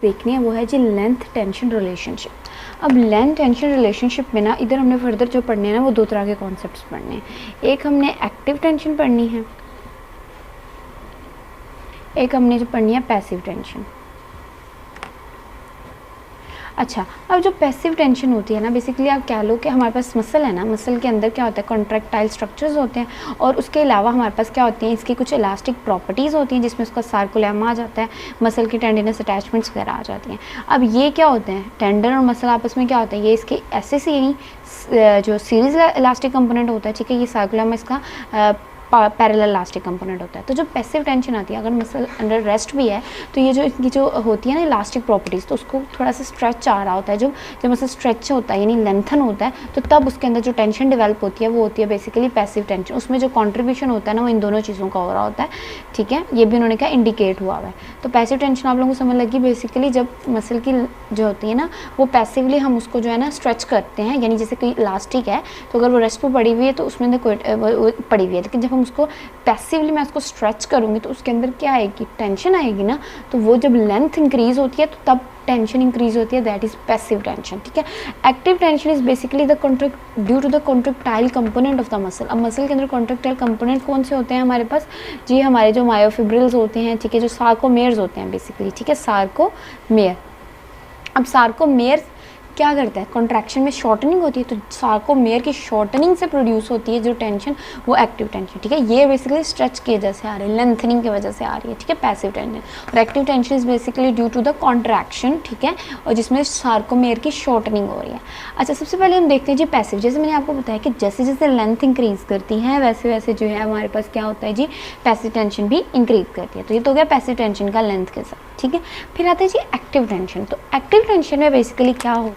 देखनी है वो है जी लेंथ टेंशन रिलेशनशिप। अब लेंथ टेंशन रिलेशनशिप में ना इधर हमने फर्दर जो पढ़ने हैं ना वो दो तरह के कॉन्सेप्ट्स पढ़ने हैं। एक हमने एक्टिव टेंशन पढ़नी है, एक हमने जो पढ़नी है पैसिव टेंशन। अच्छा, अब जो पैसिव टेंशन होती है ना, बेसिकली आप कह लो कि हमारे पास मसल है ना, मसल के अंदर क्या होता है, कॉन्ट्रैक्टाइल स्ट्रक्चर्स होते हैं और उसके अलावा हमारे पास क्या होती हैं, इसकी कुछ इलास्टिक प्रॉपर्टीज़ होती हैं जिसमें उसका सार्कुलम आ जाता है, मसल की टेंडिनस अटैचमेंट्स वगैरह आ जाती हैं। अब ये क्या होते हैं, टेंडन और मसल आपस में क्या होता है, ये इसके ऐसे जो सीरीज इलास्टिक कंपोनेंट होता है, ठीक है, ये सार्कुलम इसका पैरेलल इलास्टिक कंपोनेंट होता है। तो जो पैसिव टेंशन आती है, अगर मसल अंडर रेस्ट भी है तो ये जो इनकी जो होती है ना इलास्टिक प्रॉपर्टीज़, तो उसको थोड़ा सा स्ट्रेच आ रहा होता है, जब मसल स्ट्रेच होता है यानी लेंथन होता है, तो तब उसके अंदर जो टेंशन डेवलप होती है वो होती है बेसिकली पैसिव टेंशन। उसमें जो कॉन्ट्रीब्यूशन होता है ना वो इन दोनों चीज़ों का हो रहा होता है, ठीक है, ये भी उन्होंने क्या इंडिकेट हुआ है। तो पैसिव टेंशन आप लोगों को समझ लगी, बेसिकली जब मसल की जो होती है ना वो पैसिवली हम उसको जो है ना स्ट्रेच करते हैं, यानी जैसे कोई इलास्टिक है तो अगर वो रेस्ट पर पड़ी हुई है तो उसमें कोई पड़ी हुई है, लेकिन जब हम उसको पैसिवली मैं उसको स्ट्रेच करूँगी तो उसके अंदर क्या आएगी, टेंशन आएगी ना। तो वो जब लेंथ इंक्रीज होती है तो तब टेंशन इंक्रीज होती है, दैट इज पैसिव टेंशन, ठीक है। Active tension is basically the contract due to the contractile component of the muscle. अब मसल के अंदर कॉन्ट्रैक्टाइल कंपोनेंट कौन से होते हैं हमारे पास जी, हमारे जो मायोफिब्रिल्स होते हैं, ठीक है, जो सार्कोमेयर्स होते हैं बेसिकली, ठीक है, सार्कोमेयर। अब सार्कोमेयर क्या करता है, कॉन्ट्रैक्शन में शॉर्टनिंग होती है, तो सार्कोमेयर की शॉर्टनिंग से प्रोड्यूस होती है जो टेंशन, वो एक्टिव टेंशन, ठीक है। ये बेसिकली स्ट्रेच की वजह से आ रही है, लेंथनिंग की वजह से आ रही है, ठीक है, पैसिव टेंशन। और active tension is basically due to the contraction, ठीक है, और जिसमें सार्कोमेयर की शॉर्टनिंग हो रही है। अच्छा, सबसे पहले हम देखते हैं जी पैसिव। जैसे मैंने आपको बताया कि जैसे जैसे लेंथ इंक्रीज करती है वैसे वैसे जो है हमारे पास क्या होता है जी, पैसिव टेंशन भी इंक्रीज करती है। तो ये तो हो गया पैसिव टेंशन का लेंथ के साथ, ठीक है। फिर आते हैं जी एक्टिव टेंशन। तो एक्टिव टेंशन में बेसिकली क्या हो,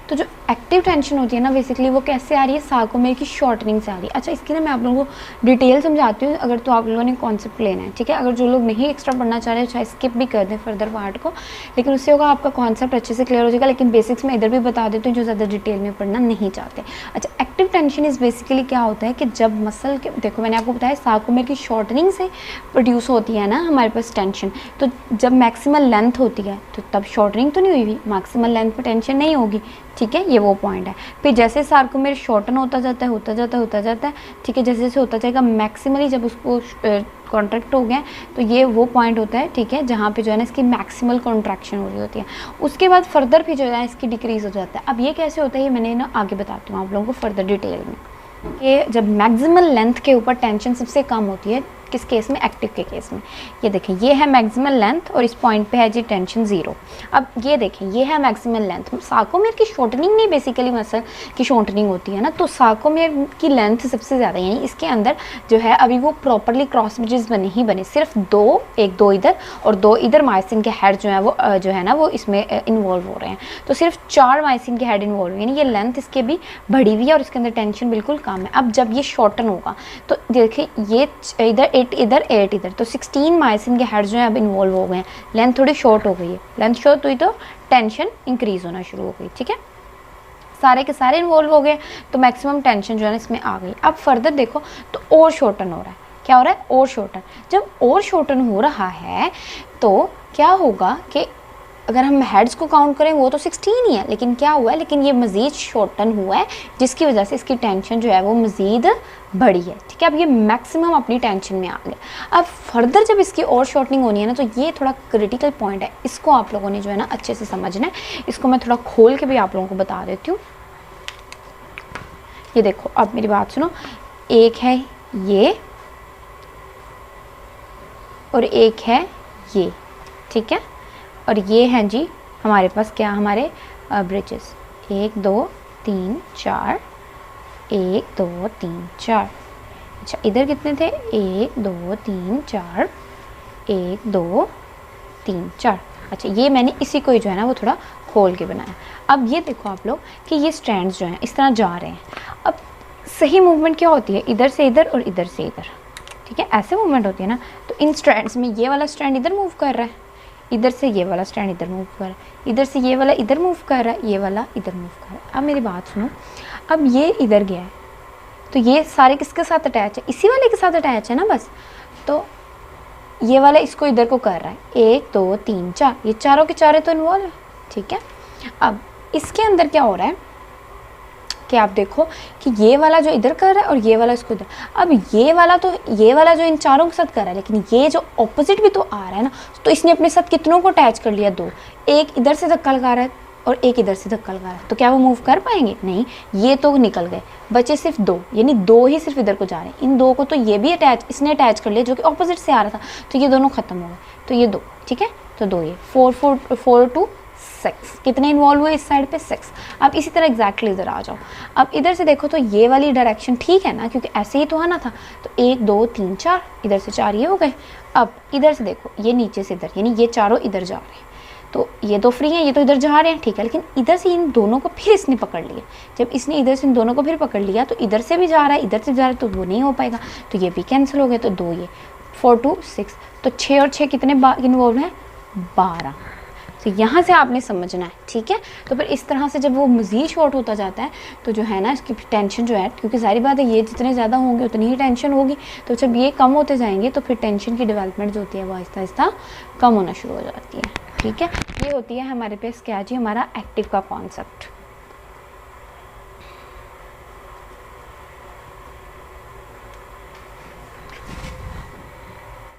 तो जो एक्टिव टेंशन होती है ना बेसिकली वो कैसे आ रही है, सार्कोमेयर की शॉर्टनिंग से आ रही है। अच्छा, इसकी ना मैं आप लोगों को डिटेल समझाती हूँ अगर तो आप लोगों ने कॉन्सेप्ट लेना है, ठीक है। अगर जो लोग नहीं एक्स्ट्रा पढ़ना चाह रहे चाहे स्किप भी कर दें फर्दर पार्ट को, लेकिन उससे होगा आपका कॉन्सेप्ट अच्छे से क्लियर हो जाएगा। लेकिन बेसिक्स में इधर भी बता देती हूँ जो ज़्यादा डिटेल में पढ़ना नहीं चाहते। अच्छा, एक्टिव टेंशन इज़ बेसिकली क्या होता है कि जब मसल के, देखो मैंने आपको बताया सार्कोमेयर की शॉर्टनिंग से प्रोड्यूस होती है ना हमारे पास टेंशन, तो जब मैक्सिमल लेंथ होती है तो तब शॉर्टनिंग तो नहीं हुई, मैक्सिमल लेंथ पर टेंशन नहीं होगी, ठीक है, ये वो पॉइंट है। फिर जैसे सार्कोमेयर शॉर्टन होता जाता है, ठीक है, जैसे जैसे होता जाएगा मैक्सिमली जब उसको कॉन्ट्रैक्ट हो गया तो ये वो पॉइंट होता है, ठीक है, जहाँ पे जो है ना इसकी मैक्सिमल कॉन्ट्रैक्शन हो रही होती है। उसके बाद फर्दर भी जो है इसकी डिक्रीज हो जाता है। अब ये कैसे होता है ये मैंने ना आगे बताती हूँ आप लोगों को फर्दर डिटेल में, कि जब मैक्सिमल लेंथ के ऊपर टेंशन सबसे कम होती है, किस केस में, एक्टिव के केस में। ये देखें, ये है मैक्सिमल लेंथ और इस पॉइंट पे है जी टेंशन 0। अब ये देखें, ये है मैक्सिमल लेंथ। सार्कोमेयर की शॉर्टनिंग नहीं, बेसिकली मसल की शॉर्टनिंग होती है ना, तो सार्कोमेयर की लेंथ सबसे ज़्यादा, यानी इसके अंदर जो है अभी वो प्रॉपरली क्रॉस ब्रिजेस नहीं बने, सिर्फ दो इधर और 2 इधर मायोसिन के हेड जो है वो जो है ना वो इसमें इन्वॉल्व हो रहे हैं। तो सिर्फ 4 मायोसिन के हेड इन्वॉल्व, यानी ये लेंथ इसके भी बढ़ी हुई है और इसके अंदर टेंशन बिल्कुल कम है। अब जब ये शॉर्टन होगा तो देखिए ये इधर 8 इधर, तो 16 मायोसिन के हेड जो है अब इन्वॉल्व हो गए हैं, लेंथ थोड़ी शॉर्ट हो गई है। लेंथ शॉर्ट हुई तो टेंशन इंक्रीज होना शुरू हो गई, ठीक है, सारे के सारे इन्वॉल्व हो गए तो मैक्सिमम टेंशन जो है ना इसमें आ गई। अब फर्दर देखो तो और शॉर्टन हो रहा है, क्या हो रहा है, और शॉर्टन। जब और शॉर्टन हो रहा है तो क्या होगा कि अगर हम हेड्स को काउंट करें वो तो 16 ही है, लेकिन क्या हुआ है, लेकिन ये मज़ीद शॉर्टन हुआ है जिसकी वजह से इसकी टेंशन जो है वो मज़ीद बढ़ी है, ठीक है। अब ये मैक्सिमम अपनी टेंशन में आ गया। अब फर्दर जब इसकी और शॉर्टनिंग होनी है ना तो ये थोड़ा क्रिटिकल पॉइंट है, इसको आप लोगों ने जो है ना अच्छे से समझना है। इसको मैं थोड़ा खोल के भी आप लोगों को बता देती हूँ। ये देखो, अब मेरी बात सुनो, एक है ये और एक है ये, ठीक है, और ये हैं जी हमारे पास क्या, हमारे ब्रिजेस 1 2 3 4, 1 2 3 4। अच्छा, इधर कितने थे, 1 2 3 4, 1 2 3 4। अच्छा, ये मैंने इसी को ही जो है ना वो थोड़ा खोल के बनाया। अब ये देखो आप लोग कि ये स्ट्रैंड्स जो हैं इस तरह जा रहे हैं। अब सही मूवमेंट क्या होती है, इधर से इधर और इधर से इधर, ठीक है, ऐसे मूवमेंट होती है ना। तो इन स्ट्रैंड्स में ये वाला स्ट्रैंड इधर मूव कर रहा है, इधर से ये वाला स्ट्रैंड इधर मूव कर रहा है, इधर से ये वाला इधर मूव कर रहा है, ये वाला इधर मूव कर रहा है। अब मेरी बात सुनो, अब ये इधर गया है तो ये सारे किसके साथ अटैच है, इसी वाले के साथ अटैच है ना बस। तो ये वाला इसको इधर को कर रहा है, 1 2 3 4, ये चारों के चारों तो इन्वॉल्व है, ठीक है। अब इसके अंदर क्या हो रहा है कि आप देखो कि ये वाला जो इधर कर रहा है और ये वाला इसको इधर, अब ये वाला जो इन चारों के साथ कर रहा है, लेकिन ये जो ऑपोजिट भी तो आ रहा है ना, तो इसने अपने साथ कितनों को अटैच कर लिया, 2, एक इधर से धक्का लगा रहा है और एक इधर से धक्का लगा रहा है, तो क्या वो मूव कर पाएंगे? नहीं, ये तो निकल गए, बचे सिर्फ 2, यानी 2 ही सिर्फ इधर को जा रहे हैं। इन 2 को तो ये भी इसने अटैच कर लिया जो कि ऑपोजिट से आ रहा था, तो ये दोनों खत्म हो गए, तो ये 2, ठीक है, तो 2 ये 4 2 6, कितने इन्वॉल्व हुए इस साइड पे? 6। अब इसी तरह एग्जैक्टली इधर आ जाओ, अब इधर से देखो तो ये वाली डायरेक्शन ठीक है ना, क्योंकि ऐसे ही तो आना था, तो 1 2 3 4, इधर से 4 ये हो गए। अब इधर से देखो, ये नीचे से इधर, यानी ये चारों इधर जा रहे हैं, तो ये तो फ्री है, ये तो इधर जा रहे हैं, ठीक है, लेकिन इधर से इन दोनों को फिर इसने पकड़ लिया। जब इसने इधर से इन दोनों को फिर पकड़ लिया तो इधर से भी जा रहा है, इधर से जा रहा है, तो वो नहीं हो पाएगा, तो ये भी कैंसिल हो गए, तो 2 ये 4 2 6, तो 6 और 6 कितने इन्वॉल्व हैं? 12। तो यहाँ से आपने समझना है, ठीक है। तो फिर इस तरह से जब वो मज़ीद शॉर्ट होता जाता है तो जो है ना इसकी टेंशन जो है, क्योंकि सारी बात है ये जितने ज़्यादा होंगे उतनी ही टेंशन होगी, तो जब ये कम होते जाएंगे तो फिर टेंशन की डेवलपमेंट जो होती है वो आहिस्ता आहिस्ता कम होना शुरू हो जाती है, ठीक है। ये होती है हमारे पास क्या जी, हमारा एक्टिव का कॉन्सेप्ट।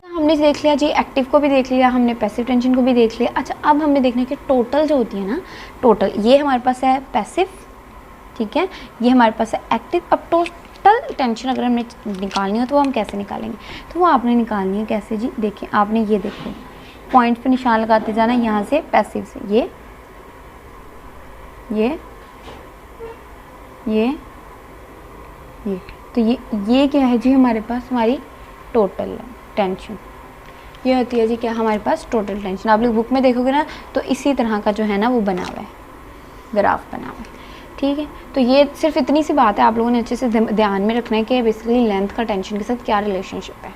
हमने देख लिया जी, एक्टिव को भी देख लिया हमने, पैसिव टेंशन को भी देख लिया। अच्छा, अब हमें देखना है कि टोटल जो होती है ना, टोटल ये हमारे पास है पैसिव, ठीक है, ये हमारे पास है एक्टिव। अब टोटल टेंशन अगर हमें निकालनी हो तो वो हम कैसे निकालेंगे? तो वो आपने निकालनी है कैसे जी? देखिए, आपने ये देखो पॉइंट पे निशान लगाते जाना, यहाँ से पैसिव से ये तो ये क्या है जी हमारे पास? हमारी टोटल टेंशन। ये होती है जी क्या हमारे पास? Total tension. आप लोग बुक में देखोगे ना तो इसी तरह का जो है ना वो बना हुआ है, ग्राफ बना हुआ है, ठीक है। तो ये सिर्फ इतनी सी बात है, आप लोगों ने अच्छे से ध्यान में रखना है कि बेसिकली लेंथ का टेंशन के साथ क्या रिलेशनशिप है।